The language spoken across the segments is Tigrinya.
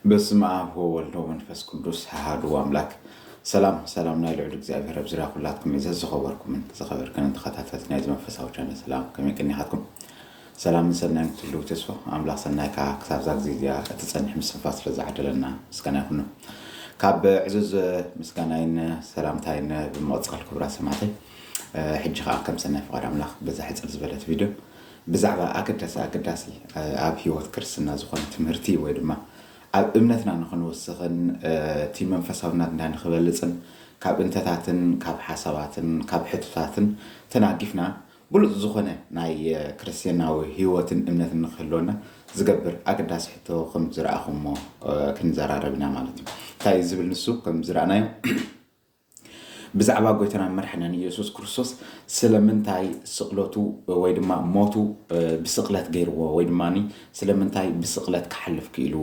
بسم الله هو والله منفس قدوس هادو أملاك سلام نايل عدو እግዚአብሔር ብዝራ ሁላትኩም ይዘዝኸወርኩም ተዘኸበር ከነ ተኸታተት ናይ መንፈሳዊ ቻናል ሰላም ከመቀኒ ሃትኩም ሰላም ሰናይ ትሉ ተስፋ አምላክ ሰናይ ክሳብ ዛግ ዚያ ተጸንሕ ምስፋስ ስለዛዕደለና ምስጋና ይሁን ካብ ዕዝዝ ምስጋናይን ሰላምታይን በመጽል ክብራ ሰማዕተይ ሕጂ ከም ሰናይ ፍቃድ አምላክ በዛ ሕጽር ዝበለት ቪዲዮ ብዛዕባ አገዳሲ ኣብ ህይወት ክርስትና ዝኾነ ትምህርቲ ወይ ድማ ኣብ እምነትና ንኽንወስኽን እቲ መንፈሳውነት እንዳንኽበልፅን ካብ እንተታትን ካብ ሓሳባትን ካብ ሕቶታትን ተናጊፍና ብሉፅ ዝኾነ ናይ ክርስትያናዊ ህይወትን እምነትን ንኽህልወና ዝገብር ኣገዳሲ ሕቶ ከም ዝረኣኹሞ ክንዘራረብና ማለት እዩ እንታይ ዝብል ንሱ ከም ዝረኣናዮ ብዛዕባ ጎይታና መድሓኒና ኢየሱስ ክርስቶስ ስለምንታይ ስቕለቱ ወይ ድማ ሞቱ ብስቕለት ገይርዎ ወይ ድማኒ ስለምንታይ ብስቕለት ክሓልፍ ክኢሉ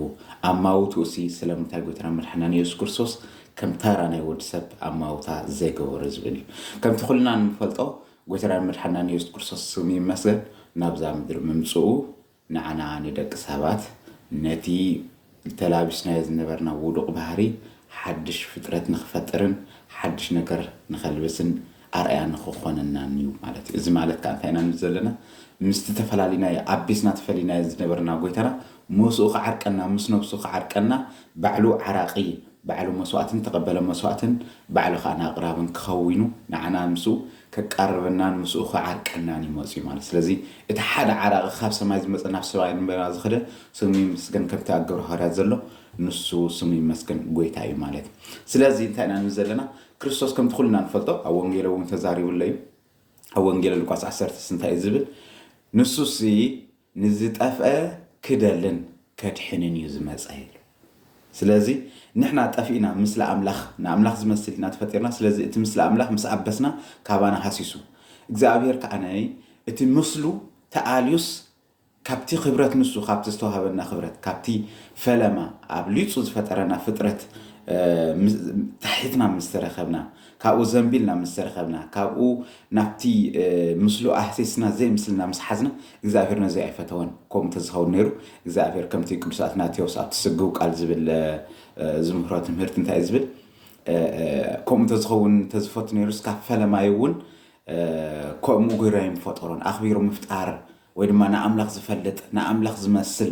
ኣማውቱ እሲ ስለምንታይ ጎይታና መድሓኒና ኢየሱስ ክርስቶስ ከም ተራ ናይ ወዲ ሰብ ኣማውታ ዘይገበረ ዝብል እዩ ከምቲ ኩልና ንፈልጦ ጎይታና መድሓኒና ኢየሱስ ክርስቶስ ስሙ ይመስገን ናብዛ ምድሪ ምምፅኡ ንዓና ንደቂ ሰባት ነቲ ተላቢስናዮ ዝነበርና ውዱቕ ባህሪ ሓድሽ ፍጥረት ንኽፈጥርን ሓድሽ ነገር ንኸልብስን ኣርአያ ንኽኾነና እዩ ማለት እዩ እዚ ማለት ከዓ እንታይ ኢና ዘለና ምስቲ ተፈላሊና ኣቢስና ተፈሊና ዝነበርና ጎይታና መስኡ ክዓርቀና ምስ ነብሱ ክዓርቀና ባዕሉ ዓራቂ ባዕሉ መስዋዕትን ተቐበለ መስዋዕትን ባዕሉ ከዓ ናቕራብን ክኸዊኑ ንዓና ምስኡ ከቃርበናን ምስኡ ክዓርቀናን ይመፁ ማለት ስለዚ እቲ ሓደ ዓራቂ ካብ ሰማይ ዝመፀ ናብ ሰማይ ንበና ዝኸደ ስሙ ይመስገን ከምቲ ኣብ ግብረ ሐዋርያት ዘሎ ንሱ ስሙ ይመስገን ጎይታ እዩ ማለት ስለዚ እንታይ ኢና ዘለና ክርስቶስ ከምቲ ኩልና ንፈልጦ ኣብ ወንጌል እውን ተዛሪቡለ እዩ ኣብ ወንጌል ሉቃስ 10 እንታይ ዝብል ንሱሲ ንዝጠፍአ ክደልን ከድሕንን እዩ ዝመፀ ኢሉ ስለዚ ንሕና ጠፊእና ምስለ ኣምላኽ ንኣምላኽ ዝመስል ኢና ተፈጢርና ስለዚ እቲ ምስለ ኣምላኽ ምስ ኣበስና ካባና ሃሲሱ እግዚአብሔር ከዓነ እቲ ምስሉ ተኣልዩስ ካብቲ ክብረት ንሱ ካብቲ ዝተዋሃበና ክብረት ካብቲ ፈለማ ኣብ ሊፁ ዝፈጠረና ፍጥረት ታሕትና ምስተረኸብና ካብኡ ዘንቢልና ምስተረኸብና ካብኡ ናብቲ ምስሉ ኣሕሲስና ዘይ ምስልና ምስ ሓዝና እግዚአብሔር ነዚ ኣይፈተወን ከምኡ ተዝኸውን ነይሩ እግዚአብሔር ከምቲ ቅዱሳት ናቴዎስ ኣብቲ ስግው ቃል ዝብል ዝምህሮ ትምህርቲ እንታይ ዝብል ከምኡ ተዝኸውን ተዝፈቱ ነይሩ እስካብ ፈለማይ እውን ከምኡ ገይሮም ፈጠሮን ኣኽቢሩ ምፍጣር ወይ ድማ ንኣምላኽ ዝፈልጥ ንኣምላኽ ዝመስል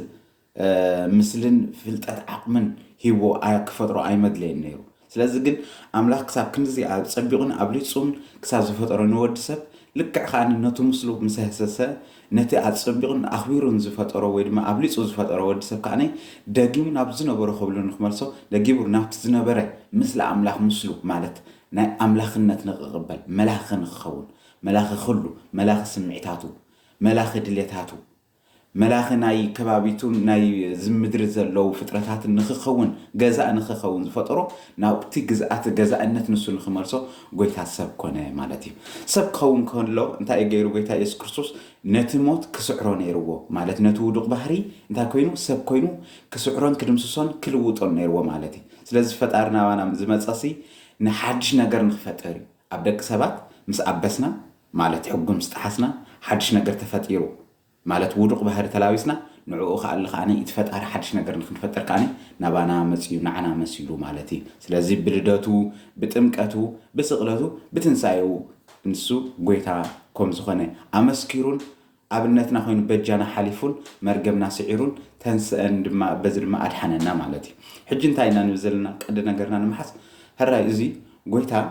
ምስልን ፍልጠት ዓቕምን ሂቦ ክፈጥሮ ኣይመድለየን ነይሩ ስለዚ ግን ኣምላኽ ክሳብ ክንዚ ኣብ ፀቢቑን ኣብ ሊፁን ክሳብ ዝፈጠሮ ንወዲ ሰብ ልክዕ ከዓ ነቱ ምስሉ ምስ ህሰሰ ነቲ ኣብ ፀቢቑን ኣኽቢሩን ዝፈጠሮ ወይ ድማ ኣብ ሊፁ ዝፈጠሮ ወዲ ሰብ ከዓ ደጊሙ ናብ ዝነበሮ ክብሉ ንክመልሶ ደጊሙ ናብቲ ዝነበረ ምስሊ ኣምላኽ ምስሉ ማለት ናይ ኣምላኽነት ንክቕበል መላኺ ንክኸውን መላኺ ክህሉ መላኺ ስምዒታቱ መላኺ ድሌታቱ መላኺ ናይ ከባቢቱ ናይ ዝምድሪ ዘለው ፍጥረታት ንክኸውን ገዛእ ንክኸውን ዝፈጠሮ ናብቲ ግዝኣት ገዛእነት ንሱ ንክመልሶ ጎይታ ሰብ ኮነ ማለት እዩ ሰብ ክኸውን ከሎ እንታይ ገይሩ ጎይታ ኢየሱስ ክርስቶስ ነቲ ሞት ክስዕሮ ነይርዎ ማለት ነቲ ውዱቕ ባህሪ እንታይ ኮይኑ ሰብ ኮይኑ ክስዕሮን ክድምስሶን ክልውጦን ነይርዎ ማለት እዩ ስለዚ ፈጣሪና ባና ዝመፀሲ ንሓድሽ ነገር ንክፈጠር እዩ ኣብ ደቂ ሰባት ምስ ኣበስና ማለት ሕጉም ስጣሓስና ሓድሽ ነገር ተፈጢሩ ማለት ውዱቕ ባህሪ ተላቢስና ንዕኡ ከኣለ ከዓነ ይትፈጣሪ ሓድሽ ነገር ንክንፈጥር ከዓነ ናባና መፅዩ ንዓና መሲሉ ማለት እዩ ስለዚ ብልደቱ ብጥምቀቱ ብስቕለቱ ብትንሳኤው ንሱ ጎይታ ከም ዝኾነ ኣመስኪሩን ኣብነትና ኮይኑ በጃና ሓሊፉን መርገምና ስዒሩን ተንስአን ድማ በዚ ድማ ኣድሓነና ማለት እዩ ሕጂ እንታይ ኢና ንብል ዘለና ቀንዲ ነገርና ንምሓስ ሕራይ እዚ ጎይታ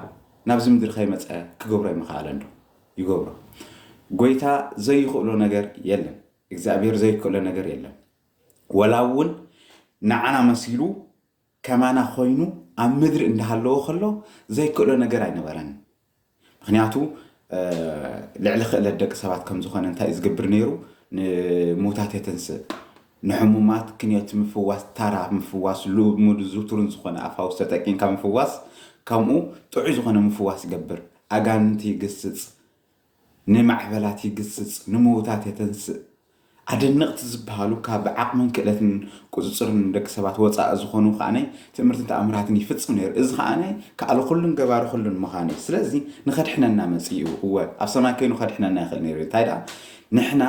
ናብዚ ምድሪ ከይመፀ ክገብሮ ይምኽኣለ ዶ ይገብሮ ጎይታ ዘይኽእሎ ነገር የለን እግዚአብሔር ዘይክእሎ ነገር የለን ወላውን ንዓና መሲሉ ከማና ኮይኑ ኣብ ምድሪ እንዳሃለዎ ከሎ ዘይክእሎ ነገር ኣይነበረን ምክንያቱ ልዕሊ ክእለት ደቂ ሰባት ከም ዝኾነ እንታይ ዝገብር ነይሩ ንሞታት የተንስእ ንሕሙማት ክንየት ምፍዋስ ታራ ምፍዋስ ልሙድ ዝውቱርን ዝኾነ ኣፋውስ ተጠቂምካ ምፍዋስ ከምኡ ጥዑይ ዝኾነ ምፍዋስ ይገብር ኣጋንንቲ ይግስጽ ንማዕበላት ይግስጽ ንሞታት የተንስእ ኣደነቕቲ ዝበሃሉ ካብ ዓቕምን ክእለትን ቁፅፅርን ደቂ ሰባት ወፃእ ዝኾኑ ከዓነ ትምህርትን ተኣምራትን ይፍፅም ነይሩ እዚ ከዓነ ከኣለ ኩሉን ገባሪ ኩሉን ምዃነ ስለዚ ንኸድሕነና መፅኡ እወ ኣብ ሰማይ ኮይኑ ከድሕነና ይኽእል ነይሩ እንታይ ደኣ ንሕና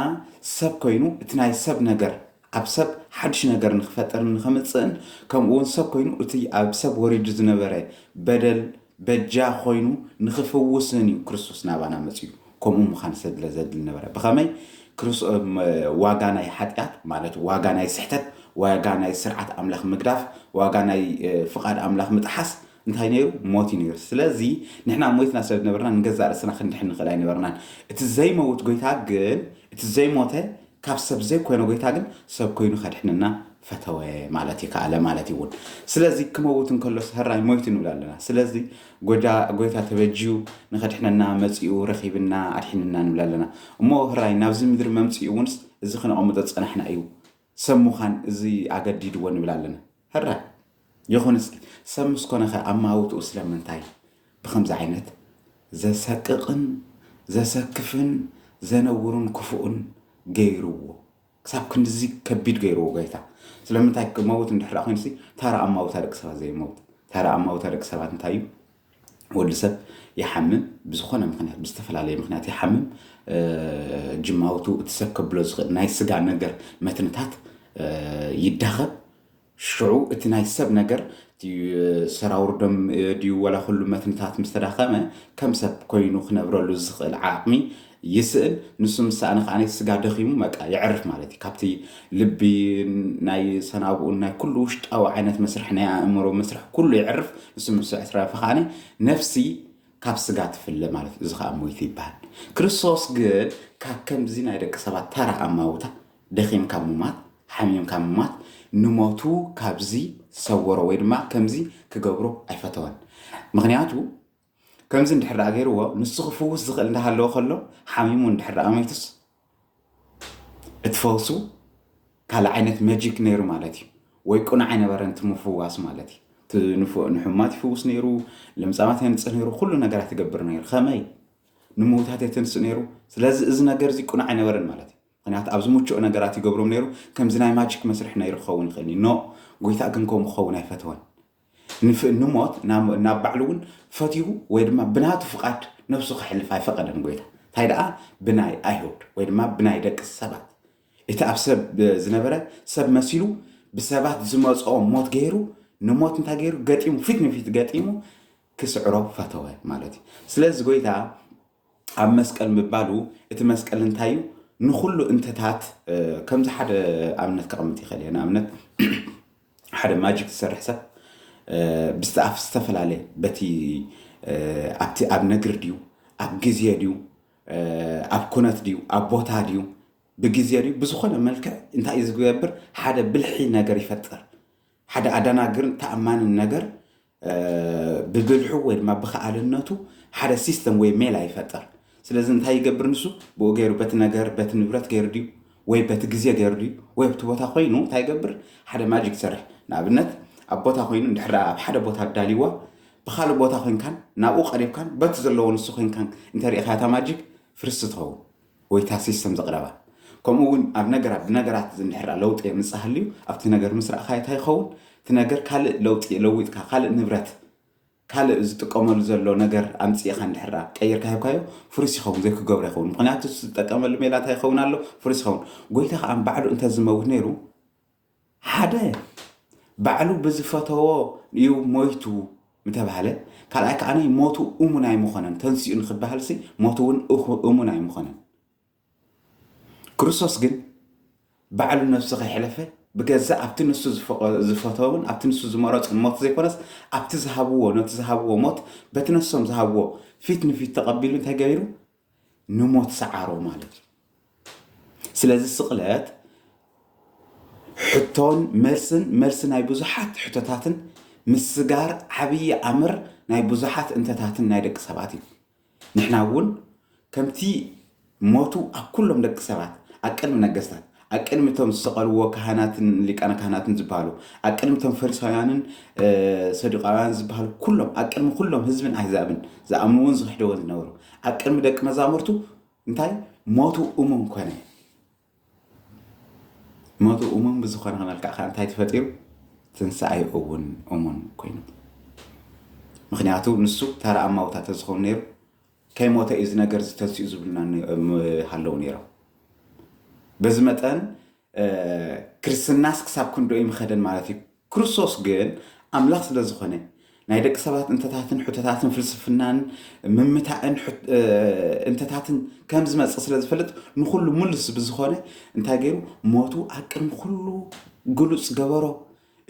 ሰብ ኮይኑ እቲ ናይ ሰብ ነገር أبسب حدش نجر نخفتر نخمسين كم ونسب كوينو أتي أبسب وريد زنبرة بدل بجا خوينو نخفوسني كريستوس نابانا مسيو كم مخان سد لزد النبرة بخامي كريس واجانا حتات معناته واجانا سحتت واجانا سرعة أملاخ مقداف واجانا فقد أملاخ متحس انتهي نيرو موتي نيرو سلازي نحنا موتنا سبب نبرنا نجزع رسنا خلينا نحن خلاص نبرنا اتزاي موت قويتها جن اتزاي موته كاب سب زي كوينو قويتها جن سب كوينو خد حنا فتوى مالتي كعلى مالتي ون سلازي كموتن كلش هراي موتين ولا لنا سلازي قويتها تبجيو نخد حنا مسيو رخيبنا أرحنا ولا لنا ومو هراي نافزي مدر ممسيو ونس إذا خنا عمدت أنا حنا أيو سمو خان زي عقد يدون ولا لنا هراي يخونس سمس كنا خا أما أوت أسلم من تاي بخمس عينات ذا سكقن ذا سكفن ذا نورون كفؤن غيرو كسب كن زي كبيد غيرو غيتا سلام تاي كموت ندحر أخوينسي ترى أما أوت هذاك سبا زي موت ترى أما أوت هذاك سبا نتايو ولسه يحمم بزخنا مخنات بستفل عليه مخنات يحمم جماوتو تسكب بلوز نايس سجع نجر متنتات يدخل شعو اتناي سب نجر دي سراور دم دي ولا كل متنتات مستداخمه كم سب كوينو خنبرلو زخل عقمي يسأل نسم سأنا خاني سجع دخيمو ما يعرف مالتي كابتي لبي ناي سنابو ناي كل وشت أو عينة مسرح ناي أمره مسرح كله يعرف نسم سعر فخاني نفسي كاب سجع في اللي مالتي زخا أمويتي بان كريستوس قال كم زين عيدك سبعة ترى أموتا دخيم كمومات حميم كمومات نموتو كابزي صوروا ويدما كمزي كجبرو أفتوان مغنياتو كمزي ندحر غيرو نسخفو زغل نهالو خلو حميمو ندحر أميتس اتفوسو كالا عينت ماجيك نيرو مالتي ويكون عين برنت مفواس مالتي تنفو نحمات فوس نيرو لمسامات ينص نيرو كل نغرات تقبر نير خماي نموتات يتنص نيرو سلاز از نغر زي كون عين برن مالتي ምክንያቱ ኣብዚ ሙቹእ ነገራት ይገብሮም ነይሩ ከምዚ ናይ ማጂክ መስርሕ ነይሩ ክኸውን ይኽእል ኖ ጎይታ ግን ከምኡ ክኸውን ኣይፈትወን ንሞት ናብ ባዕሉ እውን ፈትዩ ወይ ድማ ብናቱ ፍቃድ ነፍሱ ክሕልፍ ኣይፈቐደን ጎይታ እንታይ ደኣ ብናይ ኣይሁድ ወይ ድማ ብናይ ደቂ ሰባት እቲ ኣብ ሰብ ዝነበረ ሰብ መሲሉ ብሰባት ዝመፅኦ ሞት ገይሩ ንሞት እንታይ ገይሩ ገጢሙ ፊት ንፊት ገጢሙ ክስዕሮ ፈተወ ማለት እዩ ስለዚ ጎይታ ኣብ መስቀል ምባሉ እቲ መስቀል እንታይ እዩ نخلو انتتات كم زي حدا عملت كرمتي خلينا عملت حدا ماجيك تسرح سب بستعرف استفل عليه بتي أبتي أب نجر ديو أب جزية ديو أب كونات ديو أب بوتا ديو بجزية ديو بزخنا ملك انت إذا جابر حدا بالحين نجر يفتر حدا أدانا نجر تأمان النجر ببلحو ما بخ على الناتو حدا سيستم ويميل يفتر ስለዚህ እንታይ ይገብር ንሱ በወገሩ በትነገር በትንብረት ገርዲው ወይ በትግዚያ ገርዲው ወይ በቦታ ኮይኑ እንታይ ይገብር ሓደ ማጂክ ሰርሕ ንኣብነት ኣብ ቦታ ኮይኑ እንድሕራ ኣብ ሓደ ቦታ ዳሊዋ ብኻልእ ቦታ ኮይንካን ናብኡ ቀሪብካን በት ዘለዎ ንሱ ኮይንካን እንተሪኢኻ ታ ማጂክ ፍርስትኸው ወይ ታ ሲስተም ዘቕረባ ከምኡውን ኣብ ነገራት እንድሕራ ለውጢ ምጽሃልዩ ኣብቲ ነገር ምስራዕኻ እንታይ ይኸውን እቲ ነገር ካልእ ለውጢ ለዊጥካ ካልእ ንብረት ካልእ ዝጥቀመሉ ዘሎ ነገር ኣምጽኢኻ እንድሕራ ቀይርካ ይብካዮ ፍሩስ ይኸውን ዘይክገብሮ ይኸውን ምክንያቱ ዝጥቀመሉ ሜላ እንታይ ይኸውን ኣሎ ፍሩስ ይኸውን ጎይታ ከዓ ባዕሉ እንተ ዝመውት ነይሩ ሓደ ባዕሉ ብዝፈተዎ እዩ ሞይቱ ምተባሃለ ካልኣይ ከዓ ናይ ሞቱ እሙን ኣይምኾነን ተንሲኡ ንኽበሃልሲ ሞቱ እውን እሙን ኣይምኾነን ክርስቶስ ግን ባዕሉ ነፍሱ ከይሕለፈ بجزاء أبتنس زفتون أبتنس زمرات الموت زي كونس أبتزهبوه نتزهبوه موت بتنسهم زهبوه فيتن في تقبلون تجايرو نموت سعره مالك سلازي السقلات حتون مرسن ناي بوزحات حتتاتن مسجار حبي أمر ناي بوزحات انتتاتن ناي دك سباتي نحناون كمتي موتو أكلهم دك سبات أكل من الجسد أكلمتهم سقلوا كهنات اللي كان كهنات زبالو أكلمتهم فرسيانن صديقان زبالو كلهم أكلم كلهم حزب أحزابن زأمنون زحدون نورو أكلم دك مزامرتو انتاي موتو كونه موتو بزخان هنا الكأخان انتاي تفتيرو تنسعي كونه مخنياتو نسو ترى أموتا تزخون نيرو كي موتا إذن قرز تسيزو بلنا هلو نيرو بزمتان ክርስትናስ ክሳብ ክንዶ ይምኸደን ማለት እዩ ክርስቶስ ግን ኣምላኽ ስለ ዝኾነ ናይ ደቂ ሰባት እንተታትን ሕቶታትን ፍልስፍናን ምምታእን እንተታትን ከም ዝመፅእ ስለ ዝፈልጥ ንኩሉ ሙሉስ ብዝኾነ እንታይ ገይሩ ሞቱ ኣብ ቅድሚ ኩሉ ግሉፅ ገበሮ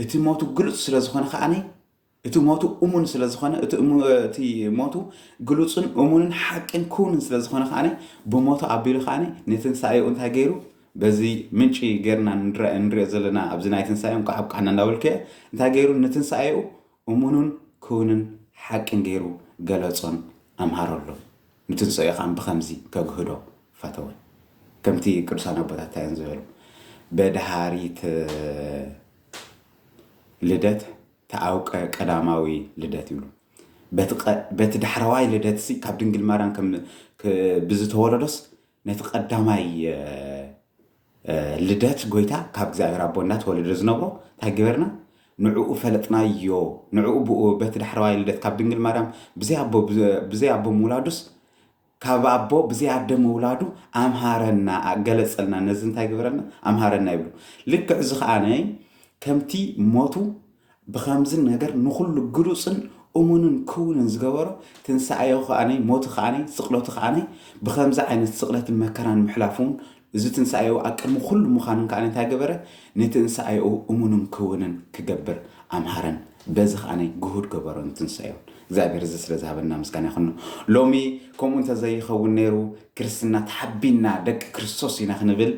እቲ ሞቱ ግሉፅ ስለ ዝኾነ ከዓኒ እቲ ሞቱ እሙን ስለ ዝኾነ እቲ ሞቱ ግሉፅን እሙንን ሓቅን ክውንን ስለ ዝኾነ ከዓኒ ብሞቱ ኣቢሉ ከዓኒ ንትንሳኤኡ እንታይ ገይሩ በዚ ምንጪ ጌርና ንሪኦ ዘለና ኣብዚ ናይ ትንሳኤ ካብ ቃሕና እንዳበልከ እንታይ ገይሩ ንትንሳኤኡ እሙንን ክውንን ሓቅን ገይሩ ገለፆን ኣምሃረሎ ንትንሳኤ ከዓ ብከምዚ ከግህዶ ፈተወ ከምቲ ቅዱሳን ኣቦታት ታየን ዝበሉ በድሃሪት ልደት ተኣውቀ ቀዳማዊ ልደት ይብሉ በቲ ዳሕራዋይ ልደት ካብ ድንግል ማርያም ከም ብዝተወለዶስ ነቲ ቀዳማይ ልደት ጎይታ ካብ እግዚኣብሔር ኣቦ እናተወለደ ዝነብሮ እንታይ ገበርና ንዕኡ ፈለጥናዮ ንዕኡ በቲ ዳሕራዋይ ልደት ካብ ድንግል ማርያም ብዘይ ኣቦ ምውላዱስ ካብ ኣቦ ብዘይ ኣደ ምውላዱ ኣምሃረና ገለፀልና ነዚ እንታይ ገበረና ኣምሃረና ይብሉ ልክዕ እዚ ከዓነ ከምቲ ሞቱ ብከምዚ ነገር ንኩሉ ግሉፅን እሙንን ክውንን ዝገበሮ ትንሳኤኡ ከዓነ ሞቱ ከዓነ ስቕለቱ ከዓነ ብከምዚ ዓይነት ስቕለትን መከራን ምሕላፉን እዚ ትንሳኤኡ ኣብ ቅድሚ ኩሉ ምዃንን ከዓነ እንታይ ገበረ ንትንሳኤኡ እሙንን ክውንን ክገብር ኣምሃረን በዚ ከዓነ ግሁድ ገበሮ ንትንሳኤኡ እግዚኣብሔር እዚ ስለ ዝሃበና ምስጋና ይኹን ሎሚ ከምኡ እንተዘይኸውን ነይሩ ክርስትና ተሓቢና ደቂ ክርስቶስ ኢና ክንብል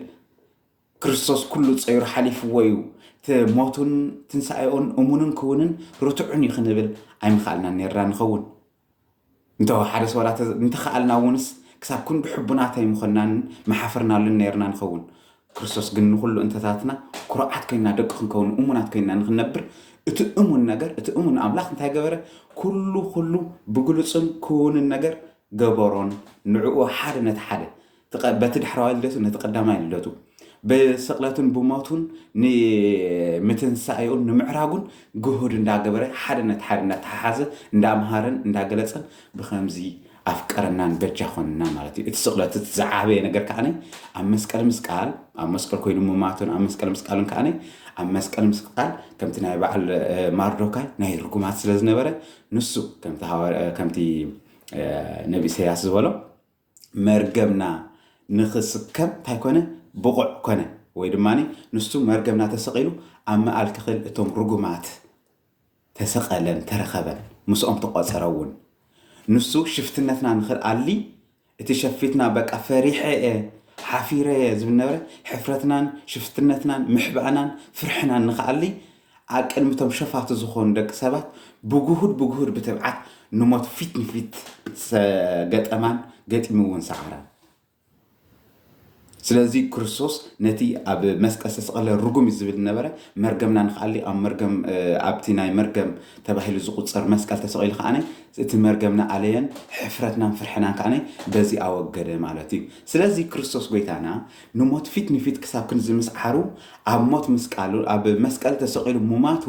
ክርስቶስ ኩሉ ፀይሩ ሓሊፍዎ እዩ ሞቱን ትንሳኤኡን እሙንን ክውንን ርቱዕን እዩ ክንብል ኣይምኽኣልና ነርና ንኸውን እንተው ሓደ ሰዋላ እንተኸኣልና እውንስ ክሳብ ክንዱ ሕቡናት ኣይምኾናን መሓፈርናሉን ነርና ንኸውን ክርስቶስ ግን ንኩሉ እንተታትና ኩርዓት ኮይና ደቂ ክንከውን እሙናት ኮይና ንክነብር እቲ እሙን ነገር እቲ እሙን ኣምላኽ እንታይ ገበረ ኩሉ ብግሉፅን ክውንን ነገር ገበሮን ንዕኡ ሓደ ነቲ ሓደ በቲ ዳሕራዋይ ልደቱ ነቲ ቀዳማይ ልደቱ ብስቕለቱን ብሞቱን ንምትንሳኤኡን ንምዕራጉን ግሁድ እንዳገበረ ሓደ ነቲ ሓደ እንዳተሓሓዘ እንዳምሃረን እንዳገለፀን ብከምዚ ኣፍቀረናን በጃኾንና ማለት እዩ እቲ ስቕለት እቲ ዝዓበየ ነገር ከዓነ ኣብ መስቀል ምስቃል ኣብ መስቀል ኮይኑ ምማቱን ኣብ መስቀል ምስቃልን ከዓነ ኣብ መስቀል ምስቃል ከምቲ ናይ በዓል ማርዶካይ ናይ ርጉማት ስለ ዝነበረ ንሱ ከምቲ ነቢ ኢሳያስ ዝበሎ መርገምና ንኽስከም እንታይ ኮነ ብቑዕ ኮነ ወይ ድማኒ ንሱ መርገምና ተሰቂሉ ኣብ መዓል ክኽል እቶም ርጉማት ተሰቐለን ተረኸበን ምስኦም ተቆፀረ እውን ንሱ ሽፍትነትና ንኽኣሊ እቲ ሸፊትና በቃ ፈሪሐ ሓፊረ ዝብል ነበረ ሕፍረትናን ሽፍትነትናን ምሕባእናን ፍርሕናን ንኽኣሊ ኣብ ቅድሚቶም ሸፋቱ ዝኾኑ ደቂ ሰባት ብግሁድ ብትብዓት ንሞት ፊት ንፊት ገጠማን ገጢሙ እውን ሰዓራ ስለዚ ክርስቶስ ነቲ ኣብ መስቀል ዝተሰቐለ ርጉም ዝብል ነበረ መርገምና ንኽኣሊ ኣብ መርገም ኣብቲ ናይ መርገም ተባሂሉ ዝቁፀር መስቀል ተሰቂሉ ከዓነ እቲ መርገምና ኣለየን ሕፍረትናን ፍርሕናን ከዓነ በዚ ኣወገደ ማለት እዩ ስለዚ ክርስቶስ ጎይታና ንሞት ፊት ንፊት ክሳብ ክንዚ ምስዓሩ ኣብ ሞት ምስቃሉ ኣብ መስቀል ተሰቂሉ ሙማቱ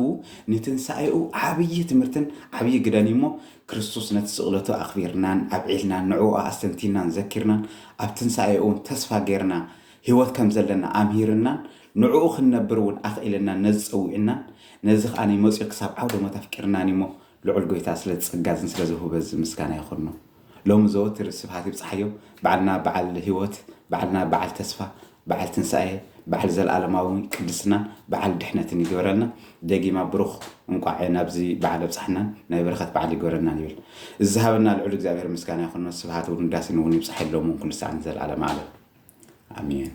ንትንሳኤኡ ዓብይ ትምህርትን ዓብይ ግደን እሞ ክርስቶስ ነቲ ስቕለቱ ኣኽቢርናን ኣብዒልናን ንዕኡ ኣስተንቲናን ዘኪርናን ኣብ ትንሳኤኡን ተስፋ ጌርና ህይወት ከም ዘለና ኣምሂርናን ንዕኡ ክንነብር እውን ኣኽኢልናን ነዚ ፀዊዕናን ነዚ ከዓነ መፂኡ ክሳብ ዓውደ ሞት ኣፍቂርናን እሞ ልዑል ጎይታ ስለ ዝፅጋዝን ስለ ዝህቦ በዚ ምስጋና ይኹን ሎሚ ዘወትር ስብሓት ይብፅሓዮ ባዓልና በዓል ህይወት ባዓልና በዓል ተስፋ በዓል ትንሳኤ በዓል ዘለኣለማዊ ቅድስናን በዓል ድሕነትን ይግበረልና ደጊማ ብሩኽ እንቋዕ ናብዚ በዓል ኣብፅሕናን ናይ በረኸት በዓል ይግበረናን ይብል እዚ ዝሃበና ልዑል እግዚኣብሔር ምስጋና ይኹን ስብሓት እውን ዳስን እውን ይብፅሐሎም ኩሉ ሰዓት ዘለኣለማ ኣለ ኣሜን